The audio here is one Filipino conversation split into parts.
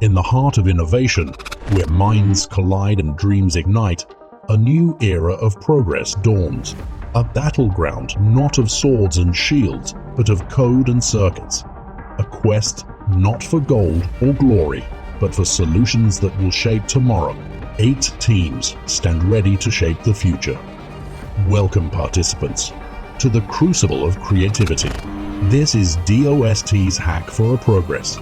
In the heart of innovation, where minds collide and dreams ignite, a new era of progress dawns. A battleground not of swords and shields, but of code and circuits. A quest not for gold or glory, but for solutions that will shape tomorrow. 8 teams stand ready to shape the future. Welcome, participants, to the crucible of creativity. This is DOST's Hack for a Progress.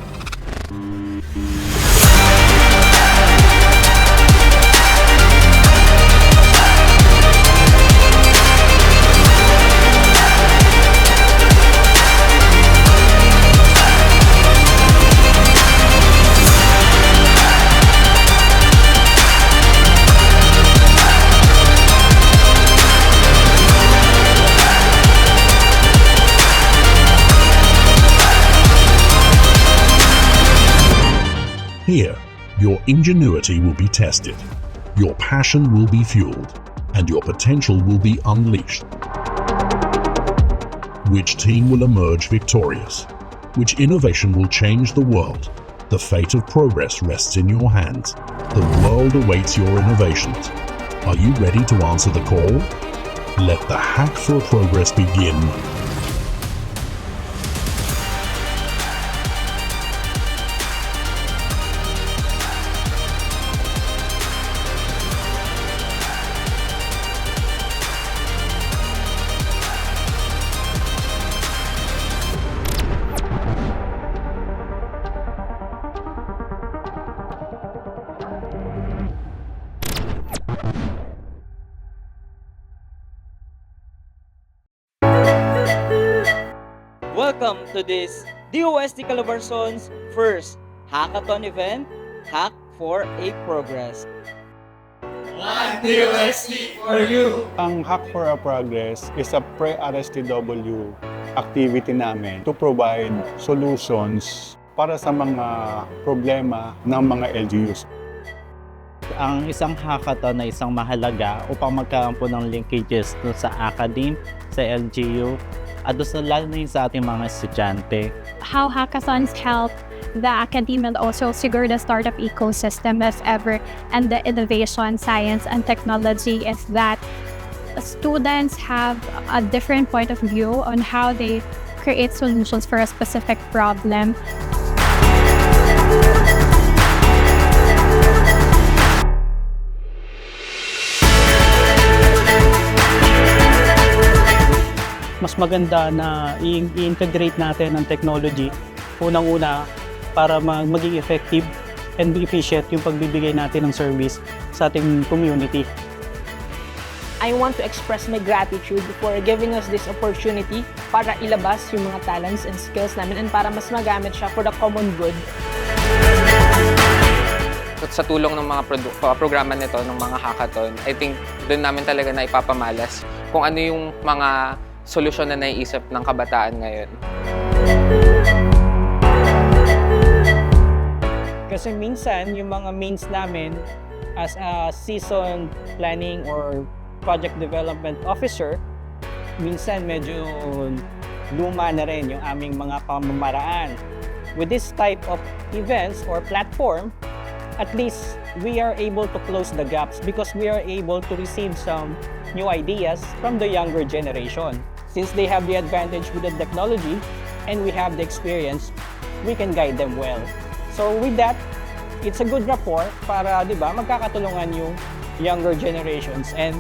Here, your ingenuity will be tested, your passion will be fueled, and your potential will be unleashed. Which team will emerge victorious? Which innovation will change the world? The fate of progress rests in your hands. The world awaits your innovations. Are you ready to answer the call? Let the Hack for Progress begin. Welcome to this DOST Calabarzon's first hackathon event, Hack for a Progress. One DOST for you! Ang Hack for a Progress is a pre-RSTW activity namin to provide solutions para sa mga problema ng mga LGUs. Ang isang hackathon na isang mahalaga upang magkaroon po ng linkages dun sa academe, sa LGU, at lalo na yun sa ating mga estudyante. How hackathons help the academia and also secure the startup ecosystem as ever, and the innovation, science, and technology is that students have a different point of view on how they create solutions for a specific problem. Mas maganda na i-integrate natin ang technology unang-una para maging effective and be efficient yung pagbibigay natin ng service sa ating community. I want to express my gratitude for giving us this opportunity para ilabas yung mga talents and skills namin and para mas magamit siya for the common good. Sa tulong ng mga programa nito, ng mga hackathon, I think doon namin talaga na ipapamalas kung ano yung mga solusyon na naiisip ng kabataan ngayon. Kasi minsan, yung mga means namin as a seasoned planning or project development officer, minsan medyo luma na rin yung aming mga pamamaraan. With this type of events or platform, at least we are able to close the gaps because we are able to receive some new ideas from the younger generation. Since they have the advantage with the technology and we have the experience, we can guide them well. So with that, it's a good rapport para, di ba, magkakatulungan yung younger generations and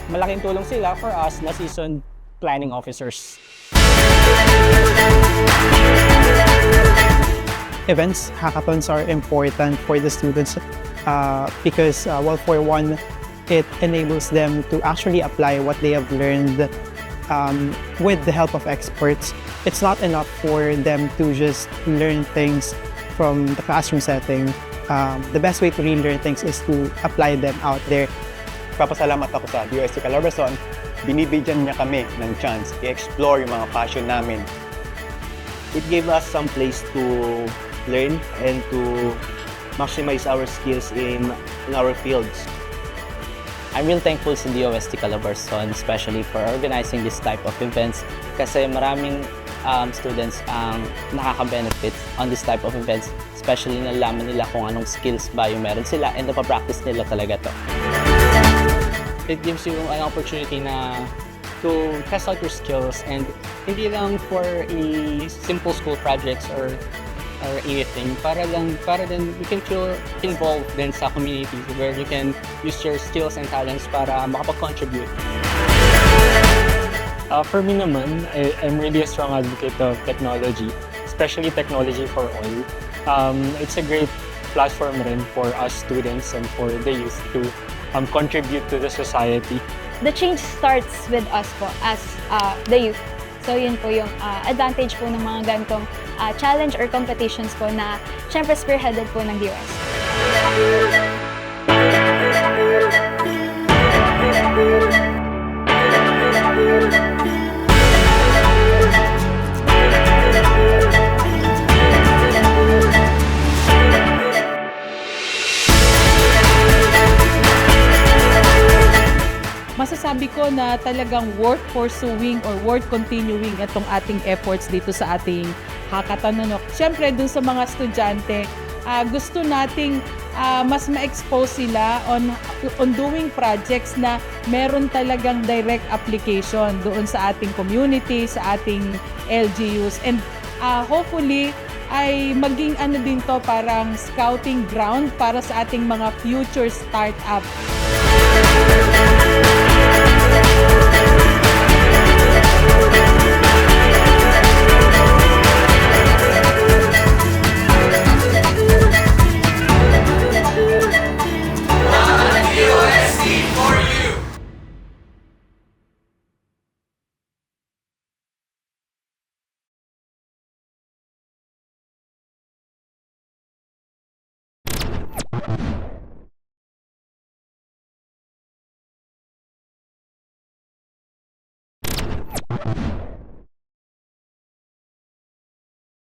malaking tulong sila for us na seasoned planning officers. Events, hackathons are important for the students because, well, for one, it enables them to actually apply what they have learned with the help of experts. It's not enough for them to just learn things from the classroom setting. The best way to really learn things is to apply them out there. Papasalamat ako sa DOST Calabarzon. Binibigyan niya kami ng chance i-explore yung mga passion namin. It gave us some place to learn and to maximize our skills in our fields. I'm real thankful sa DOST Calabarzon, especially for organizing this type of events kasi maraming students ang nakaka-benefit on this type of events, especially nalaman nila kung anong skills ba yung meron sila and napapractice nila talaga to. It gives you an opportunity na to test out your skills and hindi lang for a simple school projects or anything, para din you can feel involved din sa community where you can use your skills and talents para makapag-contribute. For me naman, I'm really a strong advocate of technology, especially technology for all. It's a great platform rin for us students and for the youth to contribute to the society. The change starts with us po as the youth. So yun po yung advantage po ng mga ganitong challenge or competitions po na syempre spearheaded po ng DOS. Masasabi ko na talagang worth pursuing or worth continuing itong ating efforts dito sa ating hackathon. Siyempre, dun sa mga estudyante, gusto nating mas ma-expose sila on doing projects na meron talagang direct application doon sa ating community, sa ating LGUs. And hopefully, ay maging din to parang scouting ground para sa ating mga future startup.